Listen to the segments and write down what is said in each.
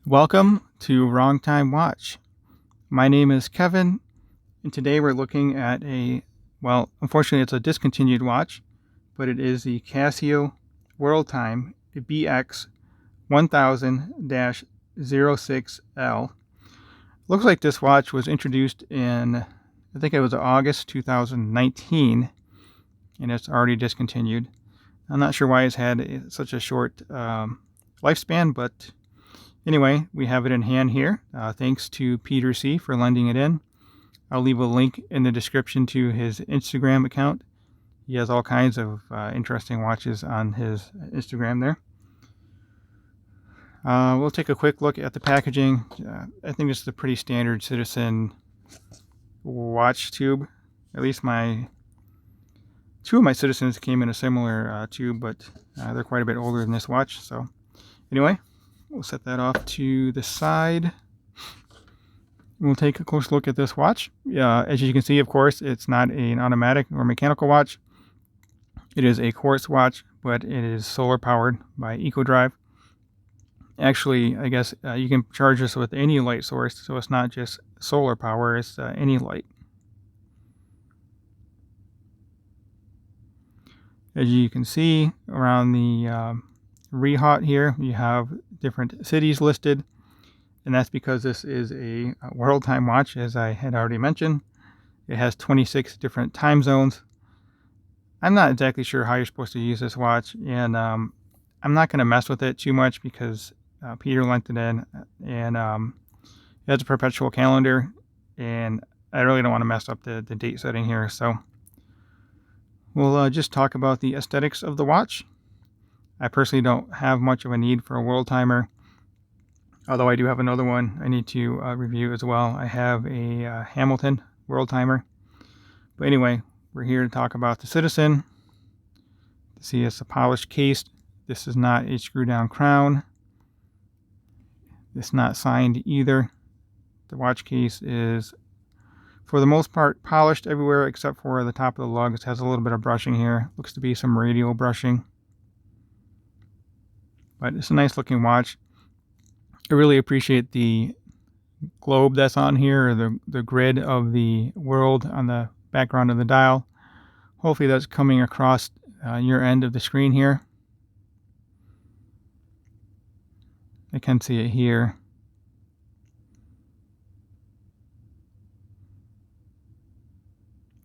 Welcome to Wrong Time Watch. My name is Kevin, and today we're looking at unfortunately it's a discontinued watch, but it is the Casio World Time BX1000-06L. Looks like this watch was introduced in, I think it was August 2019, and it's already discontinued. I'm not sure why it's had such a short lifespan, but anyway, we have it in hand here. Thanks to Peter C. for lending it in. I'll leave a link in the description to his Instagram account. He has all kinds of interesting watches on his Instagram there. We'll take a quick look at the packaging. I think this is a pretty standard Citizen watch tube. At least two of my Citizens came in a similar tube, but they're quite a bit older than this watch. So anyway, we'll set that off to the side. We'll take a close look at this watch. As you can see, of course, it's not an automatic or mechanical watch. It is a quartz watch, but it is solar powered by EcoDrive. Actually, I guess you can charge this with any light source, so it's not just solar power, it's any light. As you can see around the rehaut here, you have different cities listed, and that's because this is a world time watch, as I had already mentioned. It has 26 different time zones. I'm not exactly sure how you're supposed to use this watch, and I'm not going to mess with it too much because Peter lent it in, and it has a perpetual calendar, and I really don't want to mess up the date setting here. So we'll just talk about the aesthetics of the watch. I personally don't have much of a need for a world timer, although I do have another one I need to review as well. I have a Hamilton world timer. But anyway, we're here to talk about the Citizen. See, it's a polished case. This is not a screw down crown. It's not signed either. The watch case is, for the most part, polished everywhere except for the top of the lugs. It has a little bit of brushing here. Looks to be some radial brushing. But it's a nice looking watch. I really appreciate the globe that's on here, or the grid of the world on the background of the dial. Hopefully that's coming across your end of the screen here. I can see it here.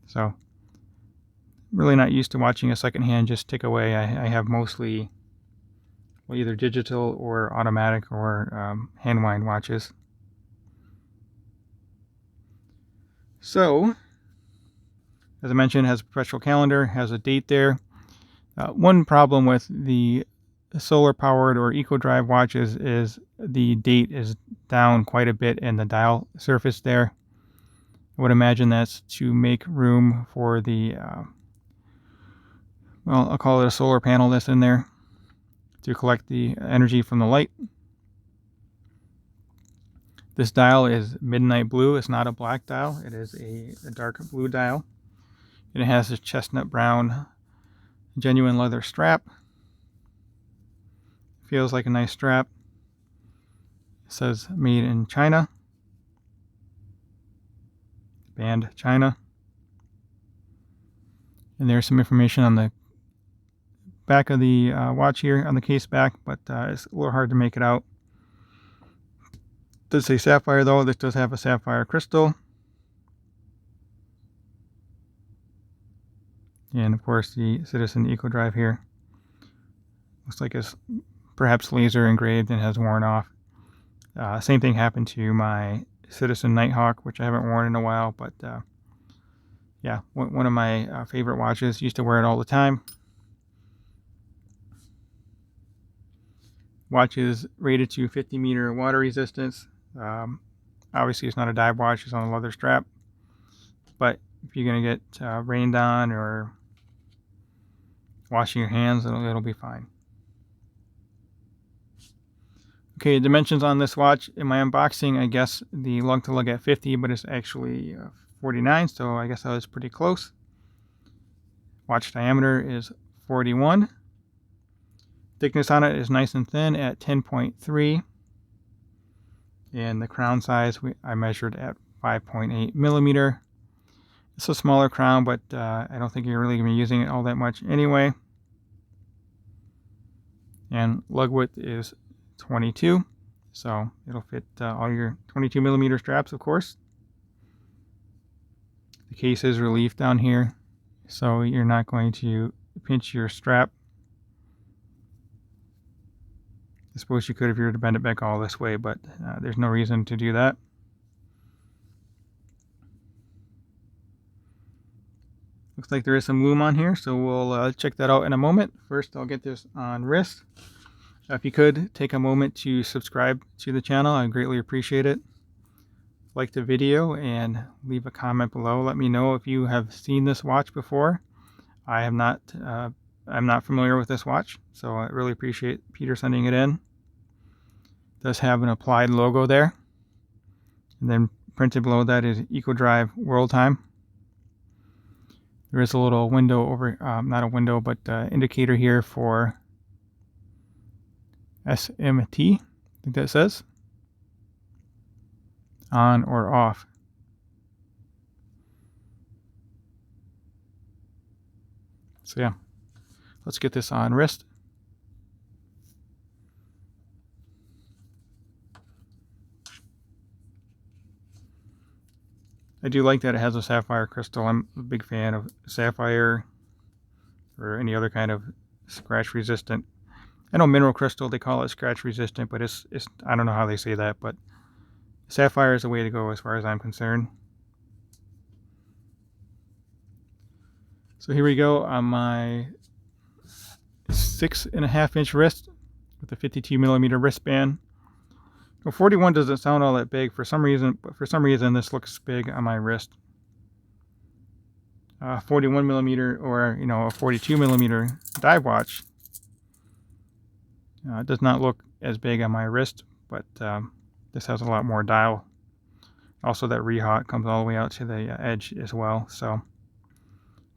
So, really not used to watching a secondhand just tick away. I have mostly either digital or automatic or hand wind watches. So, as I mentioned, it has a perpetual calendar, has a date there. One problem with the solar powered or EcoDrive watches is the date is down quite a bit in the dial surface there. I would imagine that's to make room for the, I'll call it a solar panel that's in there to collect the energy from the light. This dial is midnight blue. It's not a black dial. It is a dark blue dial. And it has a chestnut brown genuine leather strap. Feels like a nice strap. It says made in China. Banned China. And there's some information on the back of the watch here, on the case back, but it's a little hard to make it out. It does say Sapphire though. This does have a sapphire crystal. And of course the Citizen EcoDrive here. Looks like it's perhaps laser engraved and has worn off. Same thing happened to my Citizen Nighthawk, which I haven't worn in a while, but yeah, one of my favorite watches. Used to wear it all the time. Watch is rated to 50 meter water resistance. Obviously it's not a dive watch, it's on a leather strap, but if you're going to get rained on or washing your hands, it'll be fine. Okay, dimensions on this watch. In my unboxing, I guess the lug to lug at 50, but it's actually 49, so I guess I was pretty close. Watch diameter is 41. Thickness on it is nice and thin at 10.3. And the crown size I measured at 5.8 millimeter. It's a smaller crown, but I don't think you're really going to be using it all that much anyway. And lug width is 22, so it'll fit all your 22 millimeter straps, of course. The case is relief down here, so you're not going to pinch your strap. I suppose you could if you were to bend it back all this way, but there's no reason to do that. Looks like there is some Lume on here, so we'll check that out in a moment. First, I'll get this on wrist. If you could take a moment to subscribe to the channel, I'd greatly appreciate it. Like the video and leave a comment below. Let me know if you have seen this watch before. I'm not familiar with this watch, so I really appreciate Peter sending it in. It does have an applied logo there, and then printed below that is EcoDrive World Time. There is a little window over, not a window, but indicator here for SMT, I think that says, on or off. So yeah, let's get this on wrist. I do like that it has a sapphire crystal. I'm a big fan of sapphire or any other kind of scratch resistant. I know mineral crystal, they call it scratch resistant, but it's I don't know how they say that, but sapphire is the way to go as far as I'm concerned. So here we go on my 6.5 inch wrist with a 52 millimeter wristband. Well, 41 doesn't sound all that big for some reason, but for some reason this looks big on my wrist. 41 millimeter or a 42 millimeter dive watch does not look as big on my wrist, but this has a lot more dial. Also, that rehaut comes all the way out to the edge as well, so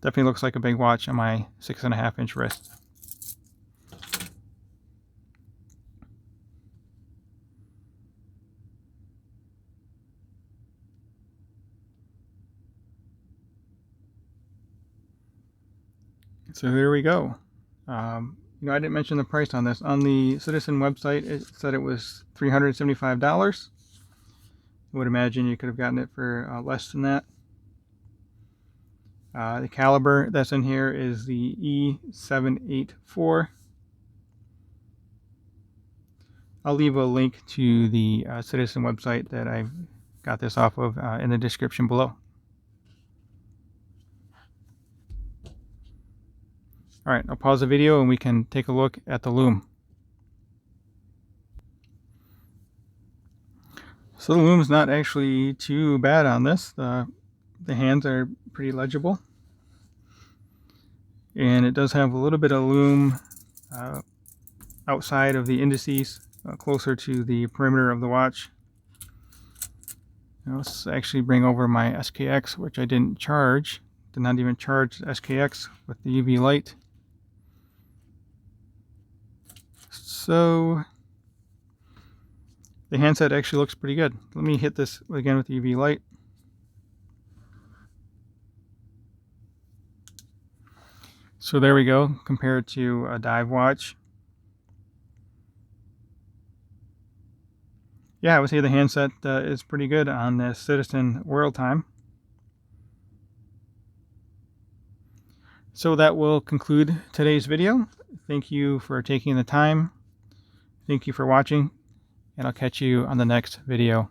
definitely looks like a big watch on my 6.5 inch wrist. So there we go. I didn't mention the price on this. On the Citizen website, it said it was $375. I would imagine you could have gotten it for less than that. The caliber that's in here is the E784. I'll leave a link to the Citizen website that I got this off of in the description below. All right, I'll pause the video and we can take a look at the Lume. So the Lume's not actually too bad on this. The hands are pretty legible. And it does have a little bit of Lume outside of the indices, closer to the perimeter of the watch. Now let's actually bring over my SKX, which I didn't charge. Did not even charge the SKX with the UV light. So the handset actually looks pretty good. Let me hit this again with the UV light. So there we go, compared to a dive watch. Yeah, I would say the handset is pretty good on the Citizen World Time. So that will conclude today's video. Thank you for taking the time. Thank you for watching, and I'll catch you on the next video.